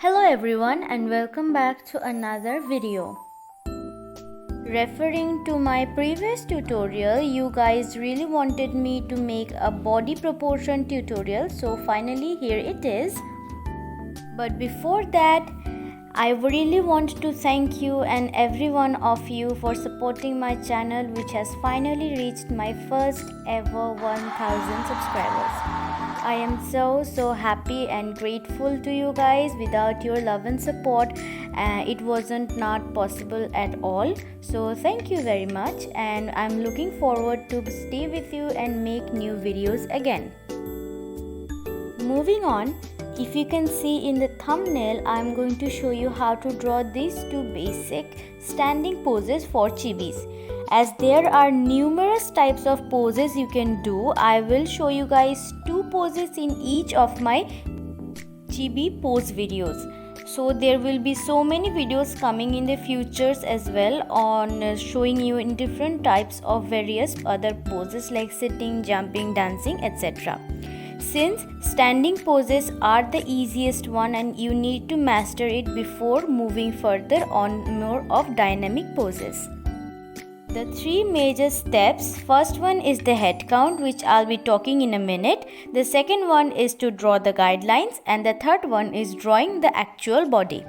Hello everyone and welcome back to another video. Referring to my previous tutorial, you guys really wanted me to make a body proportion tutorial, so finally here it is. But before that, I really want to thank you and every one of you for supporting my channel, which has finally reached my first ever 1000 subscribers. I am so happy and grateful to you guys. Without your love and support, it wasn't not possible at all. So thank you very much, and I'm looking forward to stay with you and make new videos again. Moving on, if you can see in the thumbnail, I'm going to show you how to draw these two basic standing poses for chibis. As there are numerous types of poses you can do, I will show you guys two poses in each of my chibi pose videos. So there will be so many videos coming in the futures as well on showing you in different types of various other poses like sitting, jumping, dancing, etc. Since standing poses are the easiest one and you need to master it before moving further on more of dynamic poses. The three major steps. First one is the head count, which I'll be talking in a minute. The second one is to draw the guidelines, and the third one is drawing the actual body.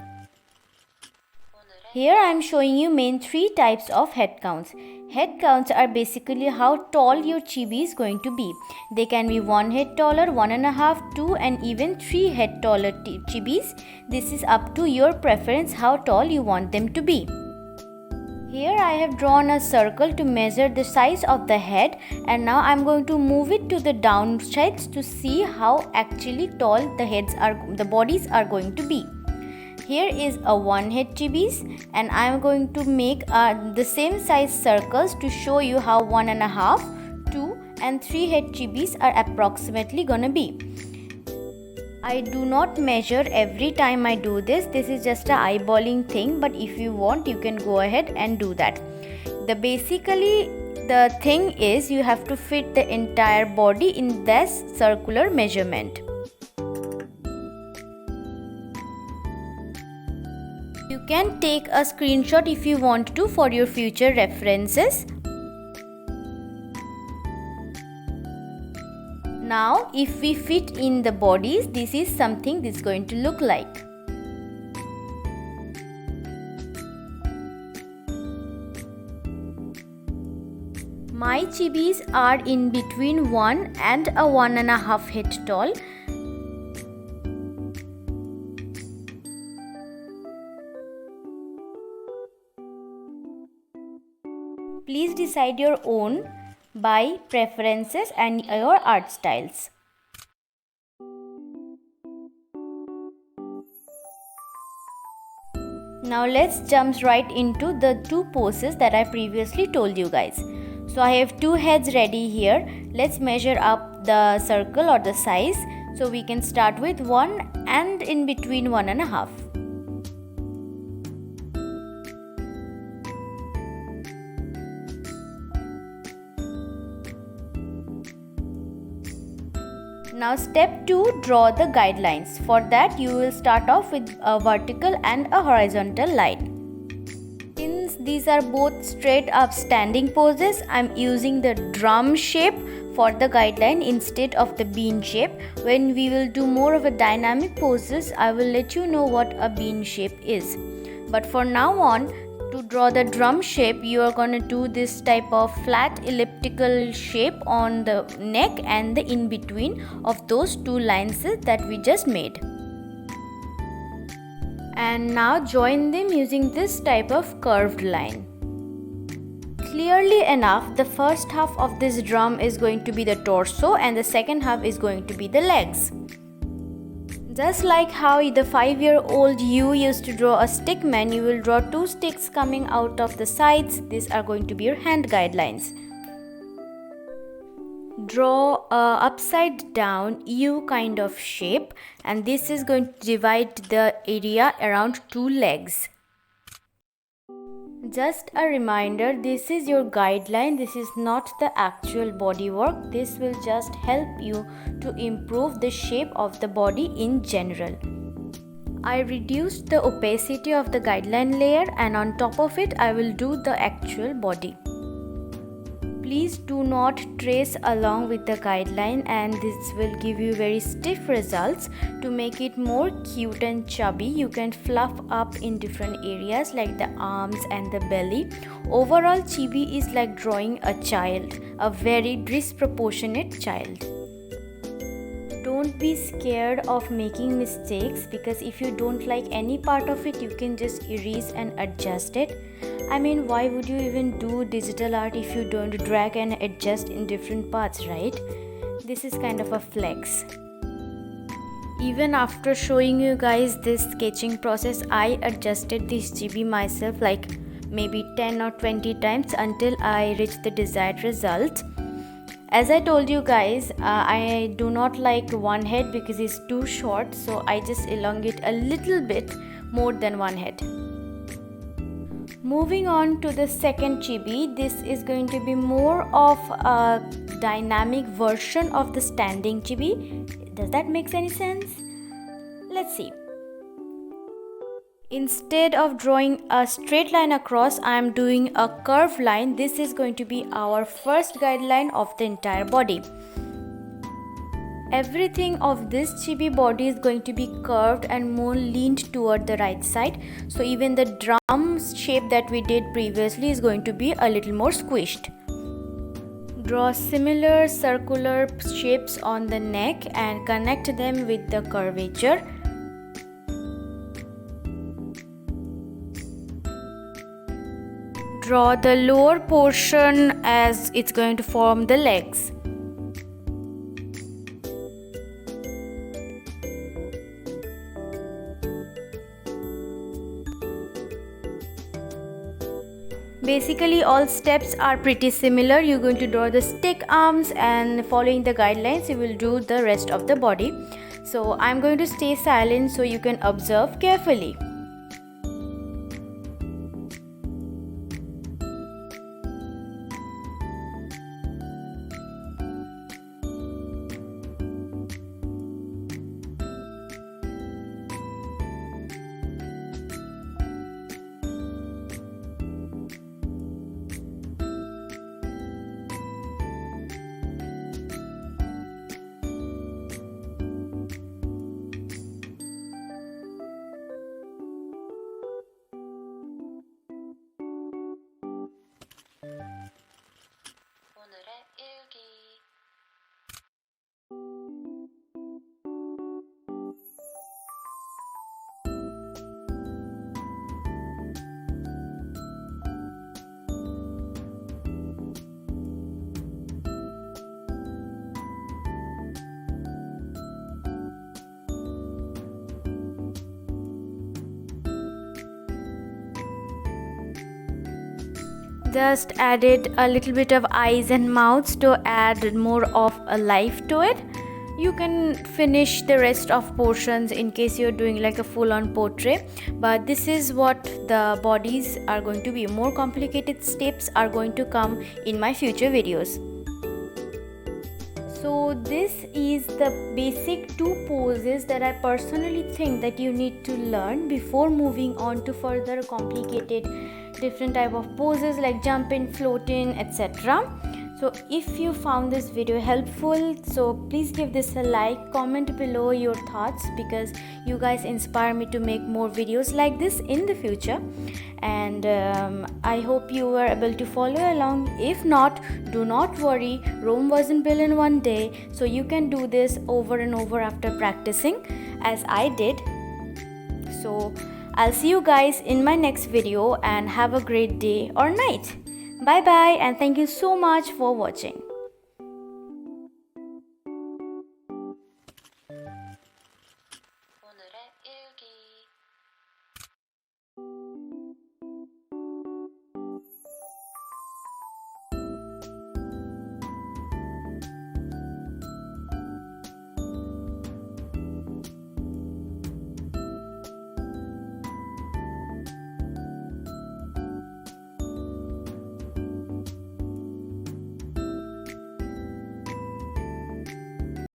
Here I am showing you main three types of head counts. Head counts are basically how tall your chibi is going to be. They can be 1 head taller, 1.5, 2 and even 3 head taller chibis. This is up to your preference how tall you want them to be. Here I have drawn a circle to measure the size of the head, and now I am going to move it to the down sides to see how actually tall the bodies are going to be. Here is a 1 head chibis, and I am going to make the same size circles to show you how 1.5, 2 and 3 head chibis are approximately gonna be. I do not measure every time I do this. This is just a eyeballing thing, but if you want you can go ahead and do that. The thing is you have to fit the entire body in this circular measurement. You can take a screenshot if you want to for your future references. Now, if we fit in the bodies, this is something this is going to look like. My chibis are in between 1 and a 1.5 head tall. Please decide your own by preferences and your art styles. Now let's jump right into the two poses that I previously told you guys. So I have two heads ready here. Let's measure up the circle or the size. So we can start with 1 and in between 1.5. Now step 2, draw the guidelines. For that you will start off with a vertical and a horizontal line. Since these are both straight up standing poses, I am using the drum shape for the guideline instead of the bean shape. When we will do more of a dynamic poses, I will let you know what a bean shape is. But for now on, to draw the drum shape, you are going to do this type of flat elliptical shape on the neck and the in between of those two lines that we just made. And now join them using this type of curved line. Clearly enough, the first half of this drum is going to be the torso and the second half is going to be the legs. Just like how the 5-year-old you used to draw a stick man, you will draw two sticks coming out of the sides. These are going to be your hand guidelines. Draw a upside down U kind of shape, and this is going to divide the area around two legs. Just a reminder, this is your guideline, this is not the actual body work. This will just help you to improve the shape of the body in general. I reduced the opacity of the guideline layer, and on top of it I will do the actual body. Please do not trace along with the guideline, and this will give you very stiff results. To make it more cute and chubby, you can fluff up in different areas like the arms and the belly. Overall, chibi is like drawing a child, a very disproportionate child. Don't be scared of making mistakes, because if you don't like any part of it, you can just erase and adjust it. I mean, why would you even do digital art if you don't drag and adjust in different parts, right? This is kind of a flex. Even after showing you guys this sketching process, I adjusted this chibi myself like maybe 10 or 20 times until I reached the desired result. As I told you guys, I do not like one head because it's too short, so I just elongate a little bit more than one head. Moving on to the second chibi, this is going to be more of a dynamic version of the standing chibi. Does that make any sense? Let's see. Instead of drawing a straight line across, I am doing a curved line. This is going to be our first guideline of the entire body. Everything of this chibi body is going to be curved and more leaned toward the right side. So even the drum shape that we did previously is going to be a little more squished. Draw similar circular shapes on the neck and connect them with the curvature. Draw the lower portion as it's going to form the legs. Basically, all steps are pretty similar. You're going to draw the stick arms, and following the guidelines, you will do the rest of the body. So I'm going to stay silent so you can observe carefully. Just added a little bit of eyes and mouths to add more of a life to it. You can finish the rest of portions in case you're doing like a full-on portrait, but this is what the bodies are going to be. More complicated steps are going to come in my future videos. So this is the basic 2 poses that I personally think that you need to learn before moving on to further complicated different type of poses like jumping, floating, etc. So if you found this video helpful, so please give this a like, comment below your thoughts, because you guys inspire me to make more videos like this in the future. And I hope you were able to follow along. If not, do not worry, Rome wasn't built in one day, so you can do this over and over after practicing as I did. So I'll see you guys in my next video, and have a great day or night. Bye bye, and thank you so much for watching.